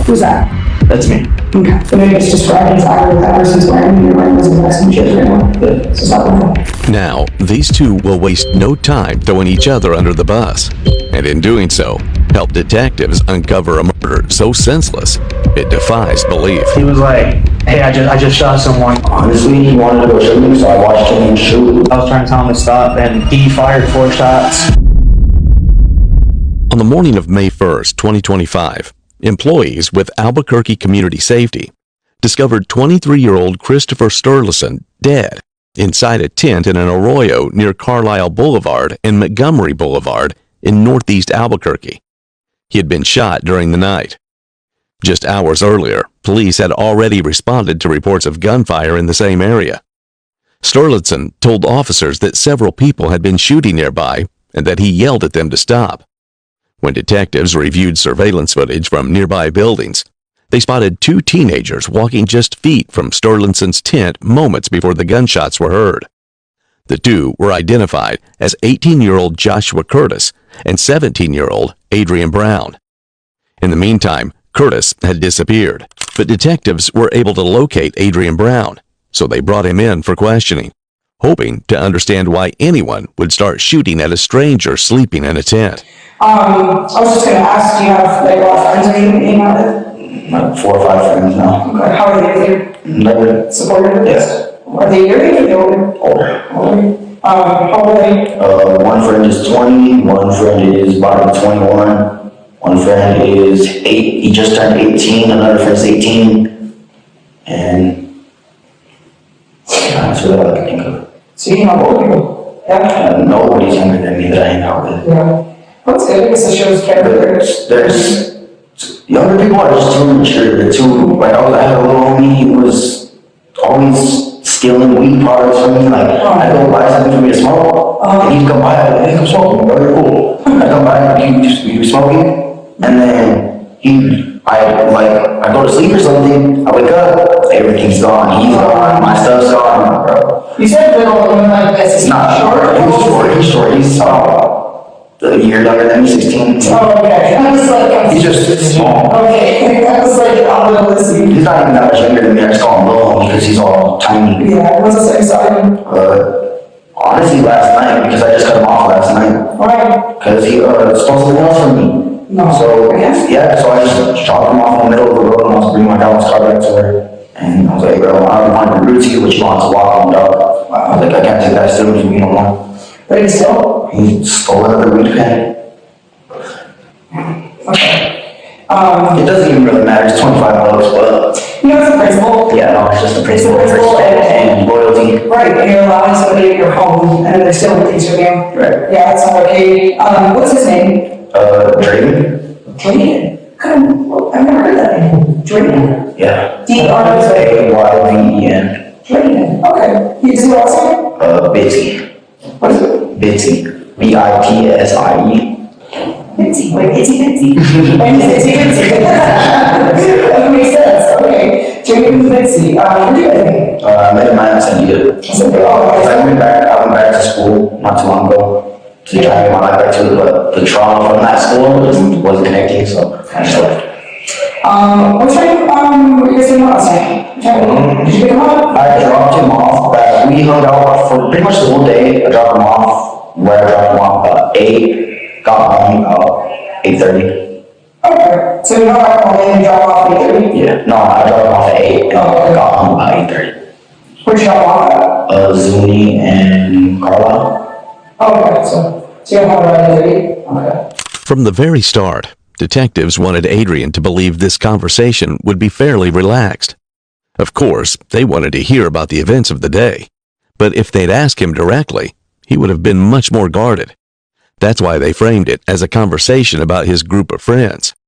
Who's that? That's me. Okay. So maybe just describe exactly what that person's wearing when you're wearing those investment chips right now. Good. So stop with Now, these two will waste no time throwing each other under the bus, and in doing so, help detectives uncover a murder so senseless, it defies belief. He was like, hey, I just shot someone. Honestly, he wanted to go shooting, so I watched him shoot. I was trying to tell him to stop, and he fired 4 shots. On the morning of May 1st, 2025, employees with Albuquerque Community Safety discovered 23-year-old Christopher Sturluson dead inside a tent in an arroyo near Carlisle Boulevard and Montgomery Boulevard in northeast Albuquerque. He had been shot during the night. Just hours earlier, police had already responded to reports of gunfire in the same area. Sturluson told officers that several people had been shooting nearby and that he yelled at them to stop. When detectives reviewed surveillance footage from nearby buildings, they spotted 2 teenagers walking just feet from Sturluson's tent moments before the gunshots were heard. The 2 were identified as 18-year-old Joshua Curtis and 17-year-old Adrian Brown. In the meantime, Curtis had disappeared, but detectives were able to locate Adrian Brown, so they brought him in for questioning, hoping to understand why anyone would start shooting at a stranger sleeping in a tent. I was just going to ask, do you have like a lot of friends or anything hanging out with? Like 4 or 5 friends now. Okay. How are they with you? They're Supportive of this? Yes. Are they your age or they older? older. How old are they? One friend is 20, one friend is about 21, one friend is 8, he just turned 18, another friend's 18, and that's really all I can think of. So you know old people? Yeah. Nobody's younger than me that I hang out with. Yeah. That's good, because it shows character. There's younger people are just too immature. They're too, like, I had a little homie, he was always stealing weed products from me. Like, I go buy something for me to smoke, and he'd come by, like, hey, come smoke, bro, you're cool. I come by, like, you be smoking, and then I go to sleep or something, I wake up, everything's gone, he's gone, my stuff's gone, bro. You said little, like this. It's not short, he's short, he's a year younger than me, 16. Oh, okay. I was like, He's just small. okay. I was like, I'm gonna listen. He's not even that much younger than me, I just call him little homie because he's all tiny. Yeah, what's the same side? Honestly, last night, because I just cut him off last night. Why? Because he stole something else from me. No. So, Yes? yeah, so I just dropped him off in the middle of the road and I was bringing my grandma's car back to her. And I was like, bro, I don't want to be rude to you, but you want to walk on the dog. I was like, I can't take that stealing from you no more. But he stole? He stole another weed pen. Okay. It doesn't even really matter, it's $25, but You know, it's a principle. yeah, no, it's just a It's principle a principle and loyalty. Right, and you're allowing somebody in your home and they're stealing things from you. Right. Yeah, that's not okay. What's his name? Drayden? Drayden. I've never heard that name. Drayden. Yeah. D-R-A-Y-D-E-N. Ayden. Drayden. Okay. You just last name? Bitsy. What is it? Bitsy. B-I-T-S-I-E. Bitsy. Like Itsy Bitsy. Like Itsy Bitsy. That makes sense. Okay. Drayden Bitsy. What do you think? I met him at San Diego. I went back to school not too long ago to try to get my life back to it, but the trauma from that school wasn't connecting, so I just left. What time were you guys doing last night? Did you pick him up? I dropped him off, but we hung out for pretty much the whole day. I dropped him off where I dropped him off about 8, got home about 8:30. Okay, so you're not all day and drop off at 8:30? Yeah, no, I dropped him off at 8 and got home about 8:30. Where'd you drop off at? Zuni and Carlisle. Okay, so you're home at 8:30? Okay. From the very start, detectives wanted Adrian to believe this conversation would be fairly relaxed. Of course, they wanted to hear about the events of the day, but if they'd asked him directly, he would have been much more guarded. That's why they framed it as a conversation about his group of friends,